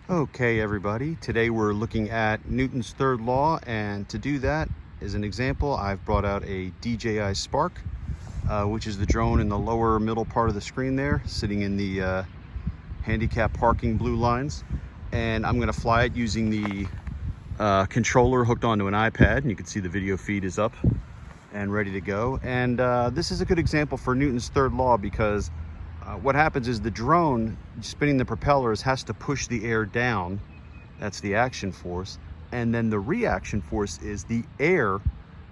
Okay, everybody, today we're looking at Newton's third law, and to do that, as an example, I've brought out a DJI Spark, which is the drone in the lower middle part of the screen there, sitting in the handicap parking blue lines. And I'm going to fly it using the controller hooked onto an iPad, and you can see the video feed is up and ready to go. And this is a good example for Newton's third law because what happens is the drone spinning the propellers has to push the air down. That's the action force. And then the reaction force is the air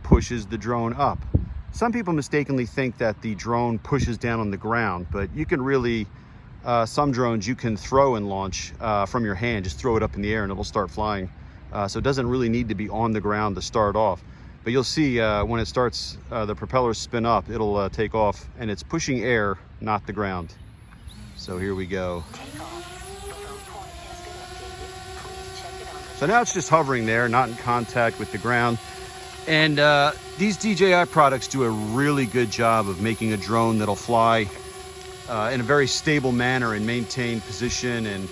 pushes the drone up. Some people mistakenly think that the drone pushes down on the ground, but you can really, some drones you can throw and launch from your hand, just throw it up in the air and it'll start flying. So it doesn't really need to be on the ground to start off. But you'll see when it starts, the propellers spin up, it'll take off, and it's pushing air, not the ground. So here we go. So now it's just hovering there, not in contact with the ground. And these DJI products do a really good job of making a drone that'll fly in a very stable manner and maintain position. And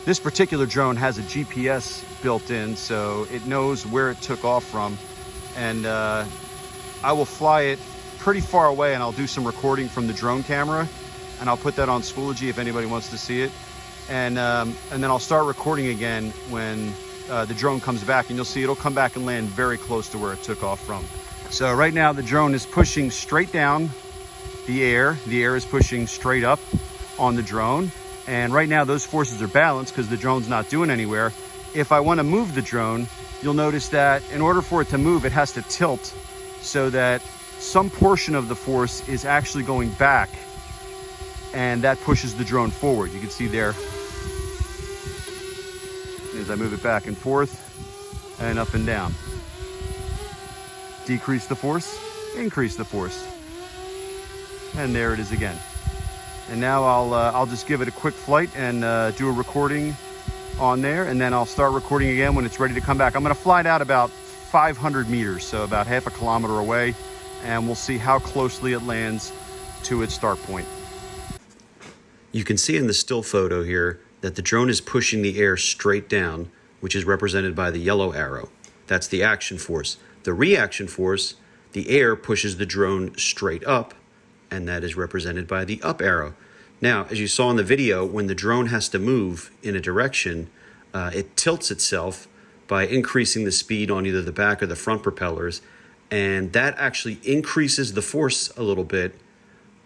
this particular drone has a GPS built in, so it knows where it took off from. And I will fly it pretty far away, and I'll do some recording from the drone camera, and I'll put that on Schoology if anybody wants to see it. And then I'll start recording again when the drone comes back, and you'll see it'll come back and land very close to where it took off from. So right now the drone is pushing straight down the air. The air is pushing straight up on the drone. And right now those forces are balanced because the drone's not doing anywhere. If I want to move the drone, you'll notice that in order for it to move, it has to tilt so that some portion of the force is actually going back, and that pushes the drone forward. You can see there as I move it back and forth and up and down. Decrease the force, increase the force. And there it is again. And now I'll just give it a quick flight and do a recording on there, and then I'll start recording again when it's ready to come back. I'm going to fly it out about 500 meters, so about half a kilometer away, and we'll see how closely it lands to its start point. You can see in the still photo here that the drone is pushing the air straight down, which is represented by the yellow arrow. That's the action force. The reaction force, the air pushes the drone straight up, and that is represented by the up arrow. Now, as you saw in the video, when the drone has to move in a direction, it tilts itself by increasing the speed on either the back or the front propellers, and that actually increases the force a little bit.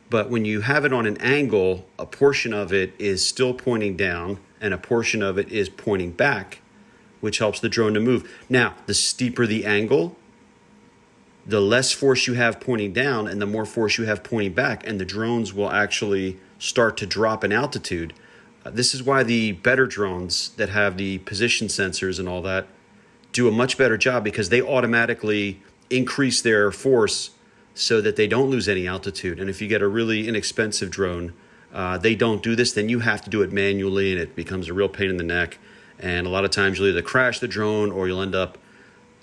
But when you have it on an angle, a portion of it is still pointing down and a portion of it is pointing back, which helps the drone to move. Now, the steeper the angle, the less force you have pointing down and the more force you have pointing back, and the drones will actually start to drop in altitude. This is why the better drones that have the position sensors and all that do a much better job, because they automatically increase their force so that they don't lose any altitude. And if you get a really inexpensive drone, they don't do this, then you have to do it manually, and it becomes a real pain in the neck. And a lot of times you'll either crash the drone or you'll end up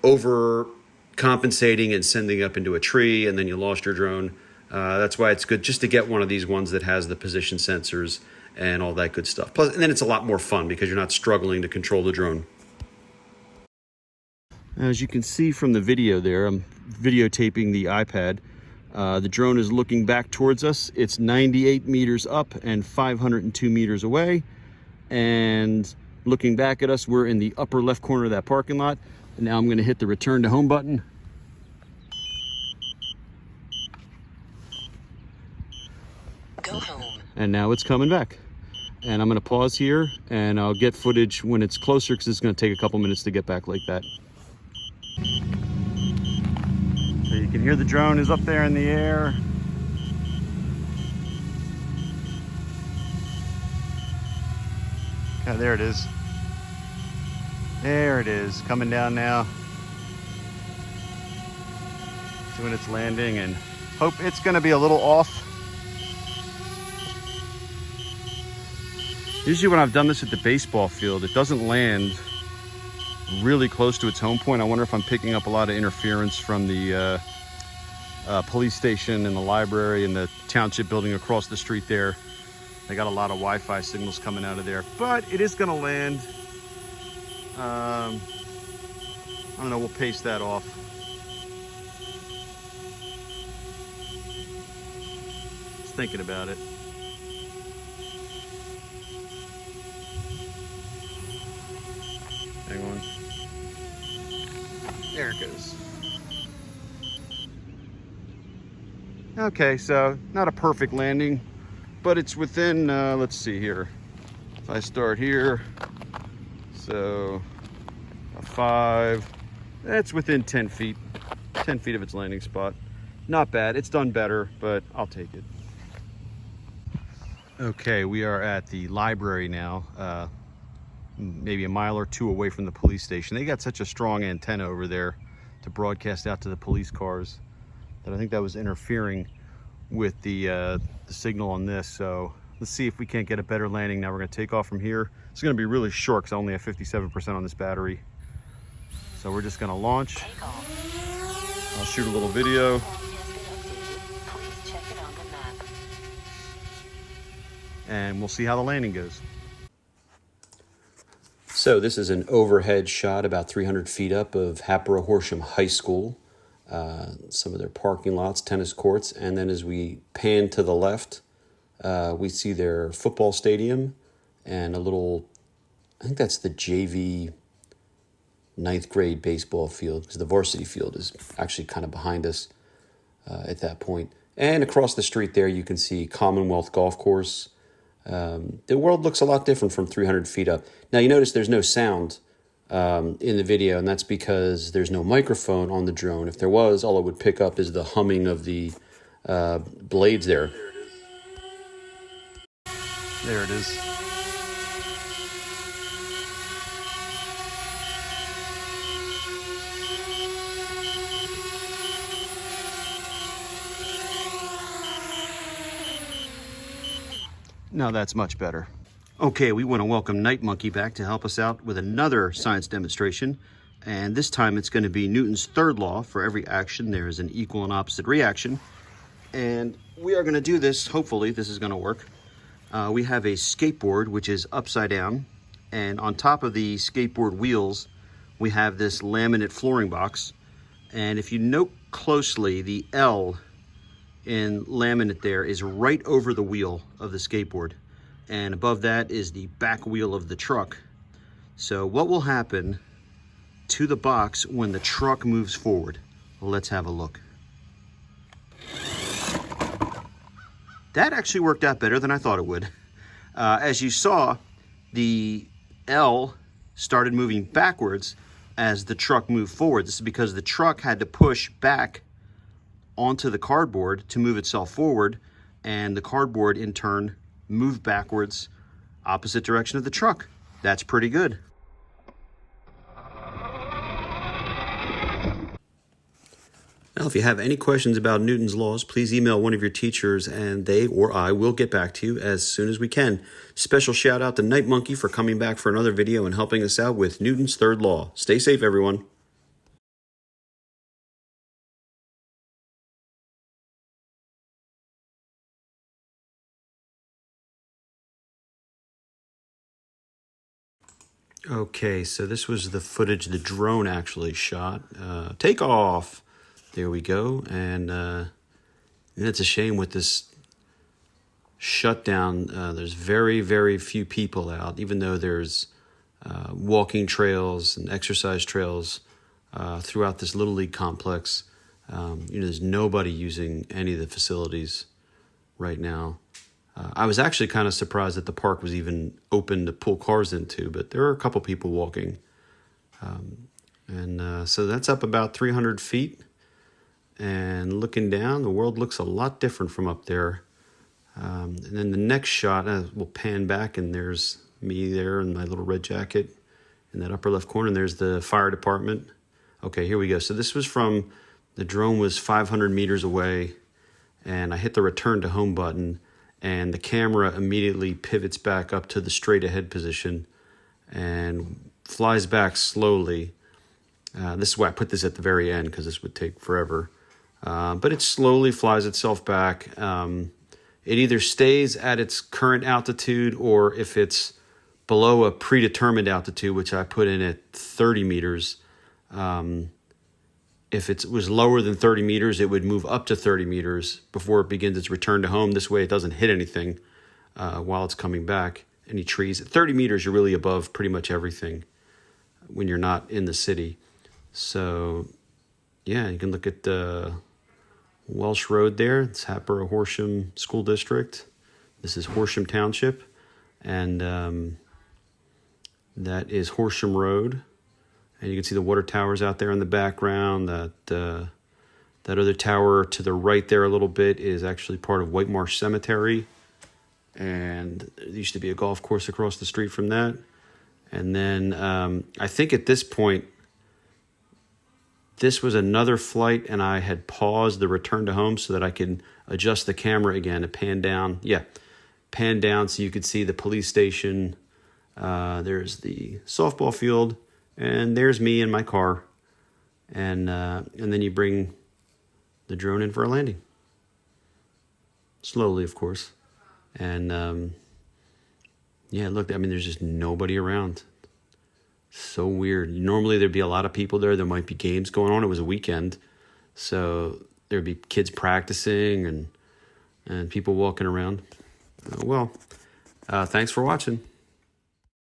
overcompensating and sending up into a tree, and then you lost your drone. That's why it's good just to get one of these ones that has the position sensors and all that good stuff. Plus, and then it's a lot more fun because you're not struggling to control the drone. As you can see from the video there, I'm videotaping the iPad. The drone is looking back towards us. It's 98 meters up and 502 meters away. And looking back at us, we're in the upper left corner of that parking lot. And now I'm going to hit the return to home button. Go home. And now it's coming back. And I'm going to pause here, and I'll get footage when it's closer, because it's going to take a couple minutes to get back like that. So you can hear the drone is up there in the air. Yeah, there it is. There it is, coming down now. Doing its landing, and hope it's going to be a little off. Usually when I've done this at the baseball field, it doesn't land really close to its home point. I wonder if I'm picking up a lot of interference from the police station and the library and the township building across the street there. They got a lot of Wi-Fi signals coming out of there, but it is going to land I don't know, we'll paste that off. Just thinking about it. Hang on. There it goes. Okay, so not a perfect landing, but it's within, let's see here. If I start here, so a 5, that's within 10 feet. 10 feet of its landing spot. Not bad, it's done better, but I'll take it. Okay, we are at the library now, maybe a mile or two away from the police station. They got such a strong antenna over there to broadcast out to the police cars that I think that was interfering with the signal on this. So let's see if we can't get a better landing. Now we're going to take off from here. It's going to be really short because I only have 57% on this battery. So we're just going to launch. I'll shoot a little video. Please check it on the map. And we'll see how the landing goes. So this is an overhead shot about 300 feet up of Hatboro Horsham High School. Some of their parking lots, tennis courts, and then as we pan to the left, we see their football stadium and a little, I think that's the JV 9th grade baseball field, because the varsity field is actually kind of behind us at that point. And across the street there, you can see Commonwealth Golf Course. The world looks a lot different from 300 feet up. Now you notice there's no sound in the video, and that's because there's no microphone on the drone. If there was, all it would pick up is the humming of the blades there. There it is. Now that's much better. Okay, we want to welcome Night Monkey back to help us out with another science demonstration. And this time it's going to be Newton's third law. For every action, there is an equal and opposite reaction. And we are going to do this, hopefully this is going to work. We have a skateboard, which is upside down. And on top of the skateboard wheels, we have this laminate flooring box. And if you note closely, the L in laminate there is right over the wheel of the skateboard. And above that is the back wheel of the truck. So what will happen to the box when the truck moves forward? Let's have a look. That actually worked out better than I thought it would. As you saw, the L started moving backwards as the truck moved forward. This is because the truck had to push back onto the cardboard to move itself forward, and the cardboard in turn moved backwards opposite direction of the truck. That's pretty good. Now, if you have any questions about Newton's laws, please email one of your teachers and they or I will get back to you as soon as we can. Special shout out to Night Monkey for coming back for another video and helping us out with Newton's third law. Stay safe, everyone. Okay, so this was the footage the drone actually shot. Take off. There we go. And it's a shame with this shutdown. There's very, very few people out, even though there's walking trails and exercise trails throughout this Little League complex. There's nobody using any of the facilities right now. I was actually kind of surprised that the park was even open to pull cars into, but there are a couple people walking. So that's up about 300 feet. And looking down, the world looks a lot different from up there. And then the next shot, we'll pan back, and there's me there in my little red jacket in that upper left corner, and there's the fire department. Okay, here we go. So this was from, the drone was 500 meters away, and I hit the return to home button, and the camera immediately pivots back up to the straight ahead position and flies back slowly. This is why I put this at the very end, because this would take forever. But it slowly flies itself back. It either stays at its current altitude, or if it's below a predetermined altitude, which I put in at 30 meters. If it was lower than 30 meters, it would move up to 30 meters before it begins its return to home. This way it doesn't hit anything while it's coming back, any trees. At 30 meters, you're really above pretty much everything when you're not in the city. So, yeah, you can look at the Welsh Road there. It's Hatboro Horsham School District. This is Horsham Township, and that is Horsham Road. And you can see the water towers out there in the background. That other tower to the right there a little bit is actually part of White Marsh Cemetery. And there used to be a golf course across the street from that. And then I think at this point, this was another flight, and I had paused the return to home so that I could adjust the camera again to pan down. Yeah, pan down so you could see the police station. There's the softball field, and there's me in my car. And then you bring the drone in for a landing. Slowly, of course. And yeah, look, I mean, there's just nobody around. So weird. Normally there'd be a lot of people there. There might be games going on. It was a weekend, so there'd be kids practicing and people walking around. Well, thanks for watching.